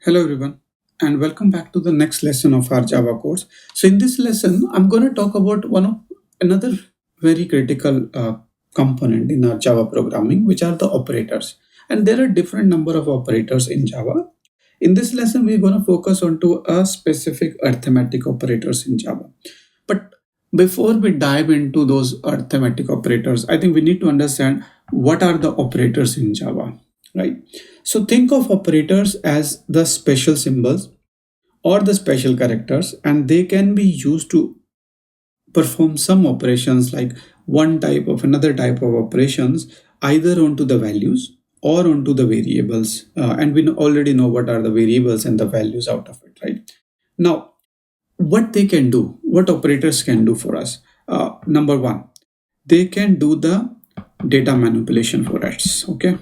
Hello everyone and welcome back to the next lesson of our Java course. So in this lesson, I'm going to talk about another very critical component in our Java programming, which are the operators. And there are different number of operators in Java. In this lesson, we're going to focus on to a specific arithmetic operators in Java. But before we dive into those arithmetic operators, I think we need to understand what are the operators in Java, right? So think of operators as the special symbols or the special characters, and they can be used to perform some operations like one type of another type of operations either onto the values or onto the variables. And we already know what are the variables and the values out of it, right? Now, what they can do, what operators can do for us. Number one, they can do the data manipulation for us. Okay,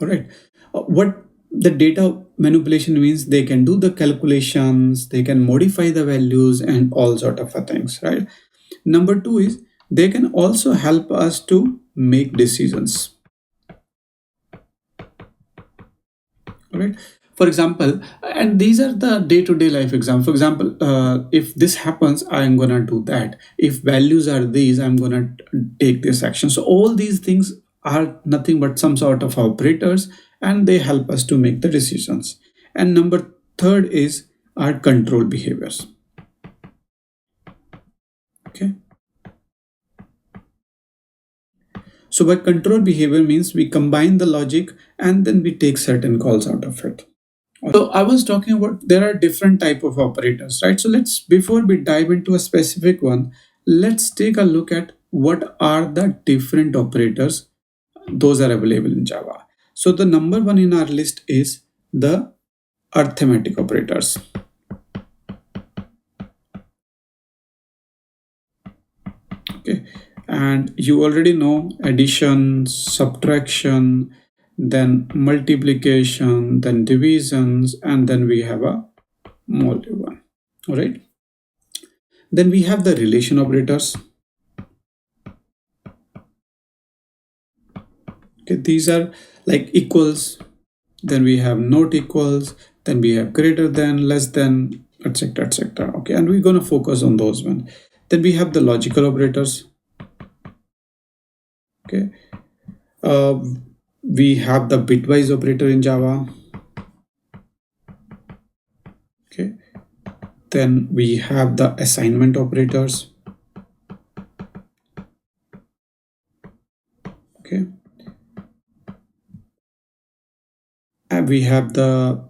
all right. What the data manipulation means, they can do the calculations, they can modify the values and all sort of things, right? Number two is they can also help us to make decisions. All right, for example, and these are the day-to-day life example. For example, if this happens, I'm gonna do that. If values are these, I'm gonna take this action. So all these things are nothing but some sort of operators, and they help us to make the decisions. And number third is our control behaviors. Okay, so by control behavior means we combine the logic and then we take certain calls out of it. So I was talking about there are different type of operators, right? So let's, before we dive into a specific one, let's take a look at what are the different operators those are available in Java. So the number one in our list is the arithmetic operators. Okay, and you already know addition, subtraction, then multiplication, then divisions, and then we have a multi one. All right. Then we have the relation operators. Okay, these are like equals, then we have not equals, then we have greater than, less than, etc., etc. Okay, and we're going to focus on those one. Then we have the logical operators. Okay, we have the bitwise operator in Java. Okay, then we have the assignment operators. Okay, and we have the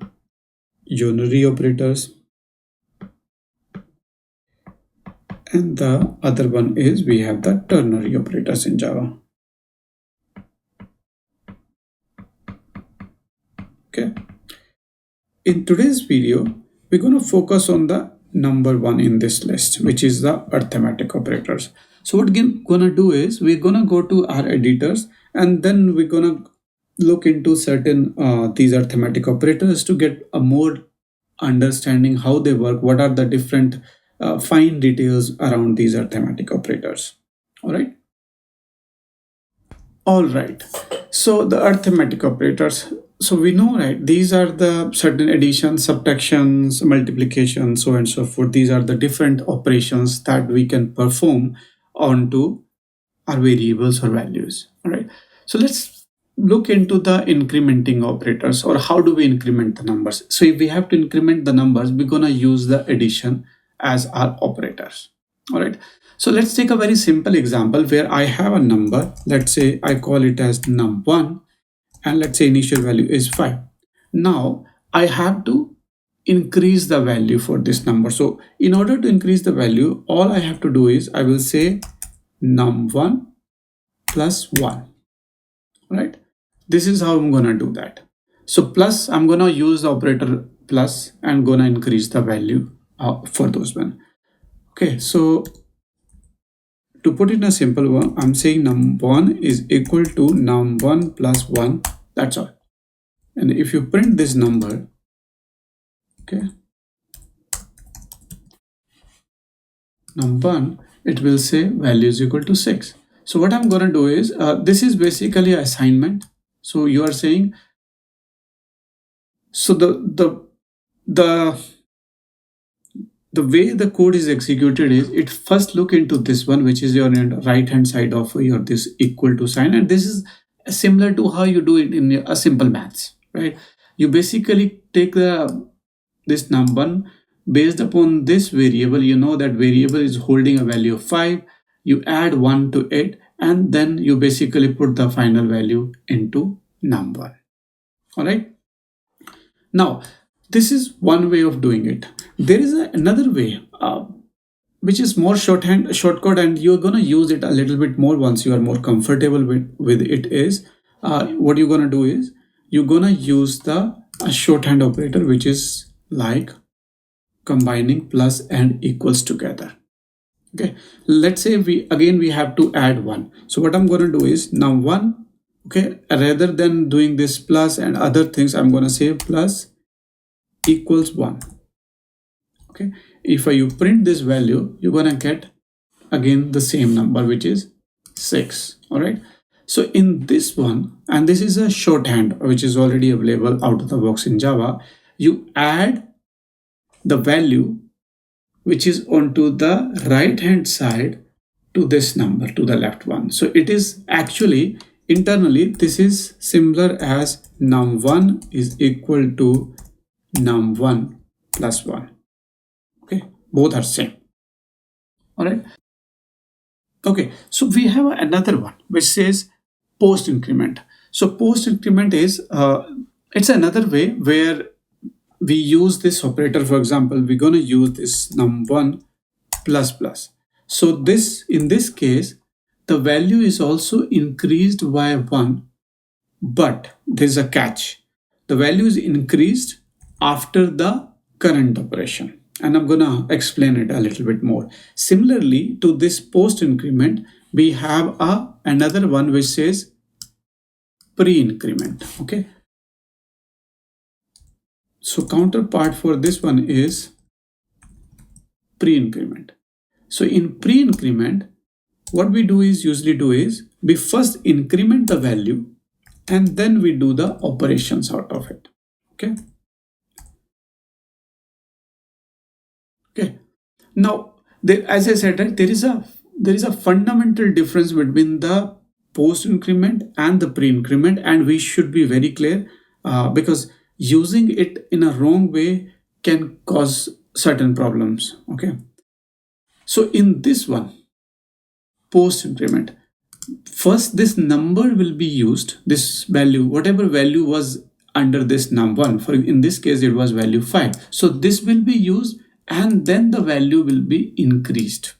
unary operators, and the other one is we have the ternary operators in Java. Okay, in today's video we're going to focus on the number one in this list, which is the arithmetic operators. So what we're gonna do is we're gonna go to our editors, and then we're gonna look into certain these arithmetic operators to get a more understanding how they work, what are the different fine details around these arithmetic operators. All right. All right. So the arithmetic operators. So we know, right? These are the certain additions, subtractions, multiplication, so on and so forth. These are the different operations that we can perform onto our variables or values. All right. So let's look into the incrementing operators, or how do we increment the numbers. So if we have to increment the numbers, we're gonna use the addition as our operators. All right. So let's take a very simple example where I have a number. Let's say I call it as num1, and let's say initial value is 5. Now I have to increase the value for this number. So in order to increase the value, all I have to do is I will say num1 plus 1. Right? This is how I'm gonna do that. So plus, I'm gonna use the operator plus and gonna increase the value for those one. Okay, so to put it in a simple one, I'm saying num1 is equal to num1 plus 1. That's all. And if you print this number, okay, num1, it will say value is equal to 6. So what I'm going to do is, this is basically assignment. So you are saying, so the the way the code is executed is it first look into this one, which is your right hand side of your this equal to sign, and this is similar to how you do it in a simple maths, right? You basically take the this num1 based upon this variable. You know that variable is holding a value of 5. You add 1 to it, and then you basically put the final value into num1. All right. Now, this is one way of doing it. There is another way, which is more shortcut, and you're gonna use it a little bit more once you are more comfortable with it. Is what you're gonna do is you're gonna use the shorthand operator, which is like combining plus and equals together. Okay, let's say we have to add 1. So what I'm going to do is now 1, okay, rather than doing this plus and other things, I'm going to say plus equals 1. Okay, if you print this value, you're going to get again the same number, which is 6. All right, so in this one, and this is a shorthand which is already available out of the box in Java, you add the value which is onto the right hand side to this number, to the left one. So it is actually internally, this is similar as num1 is equal to num1 plus 1. Okay, both are same. All right. Okay, so we have another one which says post increment. So post increment is it's another way where we use this operator. For example, we're going to use this num1 plus plus. So this, in this case, the value is also increased by 1, but there's a catch. The value is increased after the current operation, and I'm gonna explain it a little bit more. Similarly to this post increment, we have another one which says pre-increment. Okay, so counterpart for this one is pre-increment. So in pre-increment, what we usually do is we first increment the value and then we do the operations out of it. Okay. Okay. Now, as I said, right, there is a fundamental difference between the post increment and the pre increment, and we should be very clear because using it in a wrong way can cause certain problems. Okay. So in this one, post increment, first this number will be used, this value, whatever value was under this num1, for in this case it was value 5. So this will be used and then the value will be increased.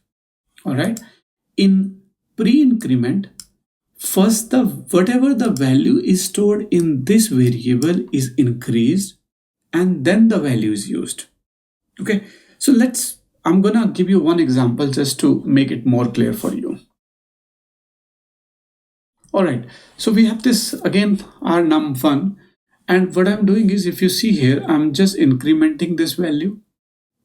All right. In pre-increment, first the whatever the value is stored in this variable is increased and then the value is used. Okay. So I'm gonna give you one example just to make it more clear for you. All right, so we have this again, our num1, and what I'm doing is, if you see here, I'm just incrementing this value,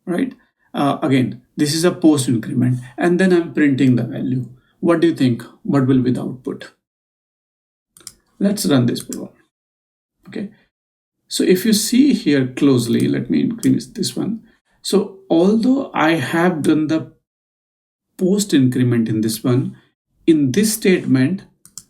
right? Again, this is a post increment, and then I'm printing the value. What do you think? What will be the output? Let's run this program. Okay, so if you see here closely, let me increase this one. So although I have done the post increment in this one, in this statement,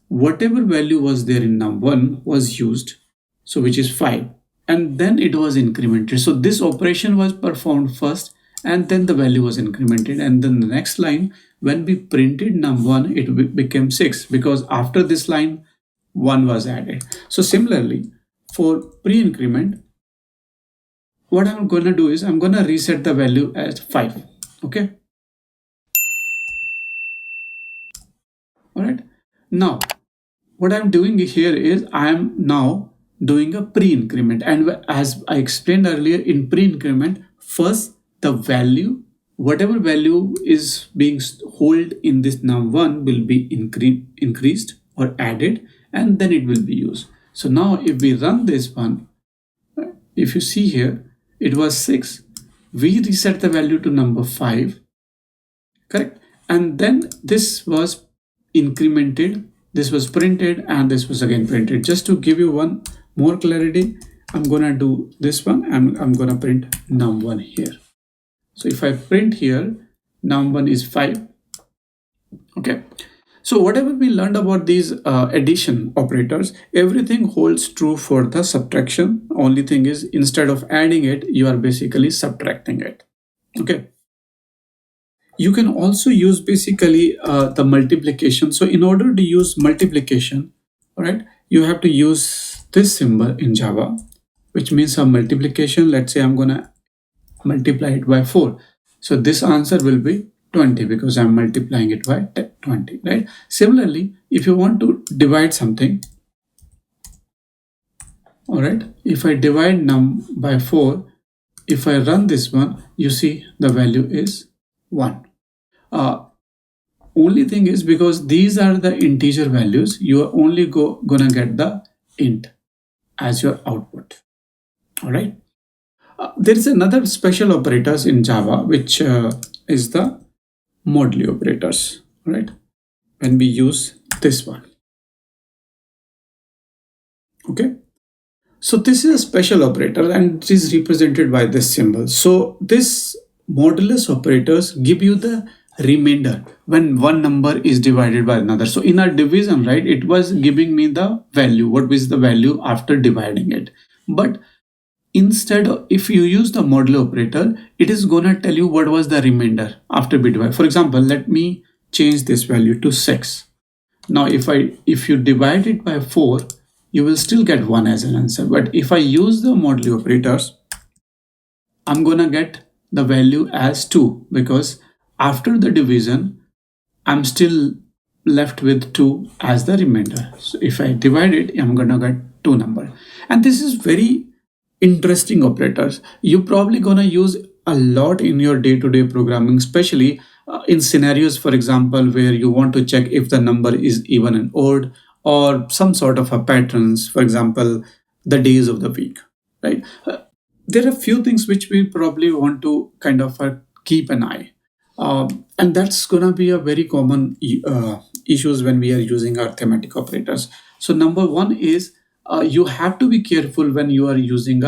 whatever value was there in num1 was used, so which is 5, and then it was incremented. So this operation was performed first and then the value was incremented, and then the next line, when we printed num1, it became 6 because after this line 1 was added. So similarly for pre-increment, what I'm going to do is I'm going to reset the value as 5. Okay. All right. Now what I'm doing here is I am now doing a pre-increment, and as I explained earlier, in pre-increment, first the value, whatever value is being held in this num1 will be increased or added, and then it will be used. So now if we run this one, if you see here, it was 6. We reset the value to number 5, correct? And then this was incremented, this was printed and this was again printed. Just to give you one more clarity, I'm gonna do this one and I'm gonna print num1 here. So if I print here, num1 is 5. Okay. So whatever we learned about these addition operators, everything holds true for the subtraction. Only thing is, instead of adding it, you are basically subtracting it. Okay. You can also use basically the multiplication. So in order to use multiplication, all right, you have to use this symbol in Java, which means a multiplication. Let's say I'm gonna multiply it by 4. So this answer will be 20 because I'm multiplying it by 20, right? Similarly, if you want to divide something, all right, if I divide num by 4, if I run this one, you see the value is 1. Only thing is, because these are the integer values, you are only gonna get the int as your output. All right. There is another special operators in Java, which is the modulo operators. All right. When we use this one. Okay. So this is a special operator and it is represented by this symbol. So this modulus operators give you the remainder when one number is divided by another. So in our division, right, it was giving me the value. What is the value after dividing it? But instead, if you use the modulo operator, it is gonna tell you what was the remainder after be divided. For example, let me change this value to 6. Now if you divide it by 4, you will still get 1 as an answer. But if I use the modulo operators, I'm gonna get the value as 2 because after the division, I'm still left with 2 as the remainder. So if I divide it, I'm gonna get 2 number. And this is very interesting operators. You probably gonna use a lot in your day-to-day programming, especially in scenarios, for example, where you want to check if the number is even and odd or some sort of a patterns, for example, the days of the week, right? There are a few things which we probably want to kind of keep an eye. And that's gonna be a very common issues when we are using arithmetic operators. So number one is you have to be careful when you are using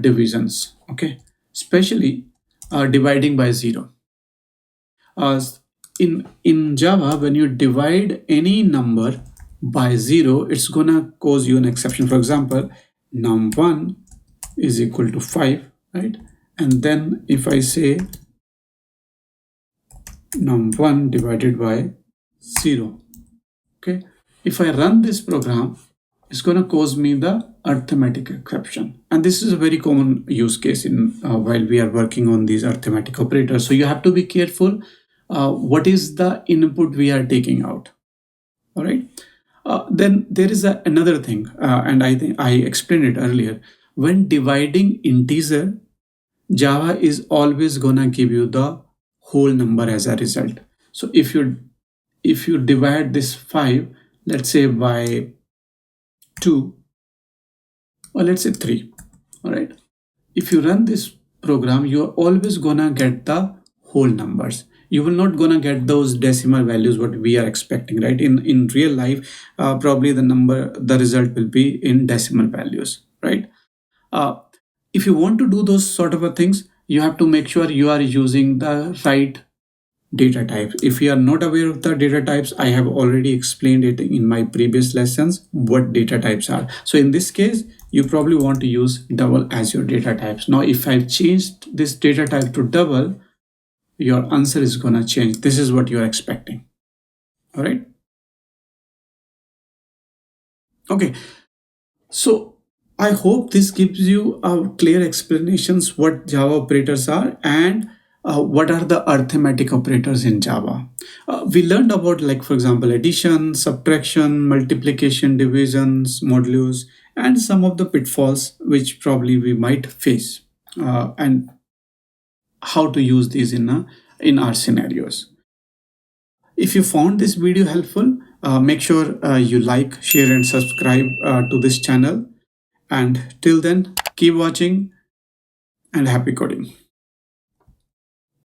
divisions, okay? Especially dividing by 0. In Java, when you divide any number by 0, it's gonna cause you an exception. For example, num1 is equal to 5, right? And then if I say num1 divided by 0, okay? If I run this program, it's gonna cause me the arithmetic exception. And this is a very common use case in while we are working on these arithmetic operators. So you have to be careful what is the input we are taking out. All right. Then there is another thing, and I think I explained it earlier. When dividing integer, Java is always gonna give you the whole number as a result. So if you divide this 5, let's say by 2, or let's say 3, all right. If you run this program, you are always gonna get the whole numbers. You will not gonna get those decimal values what we are expecting, right? In real life, probably the result will be in decimal values, right? If you want to do those sort of things, you have to make sure you are using the right data types. If you are not aware of the data types, I have already explained it in my previous lessons what data types are. So in this case, you probably want to use double as your data types. Now, if I've changed this data type to double, your answer is gonna change. This is what you're expecting. All right. Okay. So I hope this gives you a clear explanations what Java operators are and what are the arithmetic operators in Java. We learned about, like, for example, addition, subtraction, multiplication, divisions, modulus, and some of the pitfalls which probably we might face, and how to use these in our scenarios. If you found this video helpful, make sure you like, share, and subscribe to this channel. And till then, keep watching and happy coding.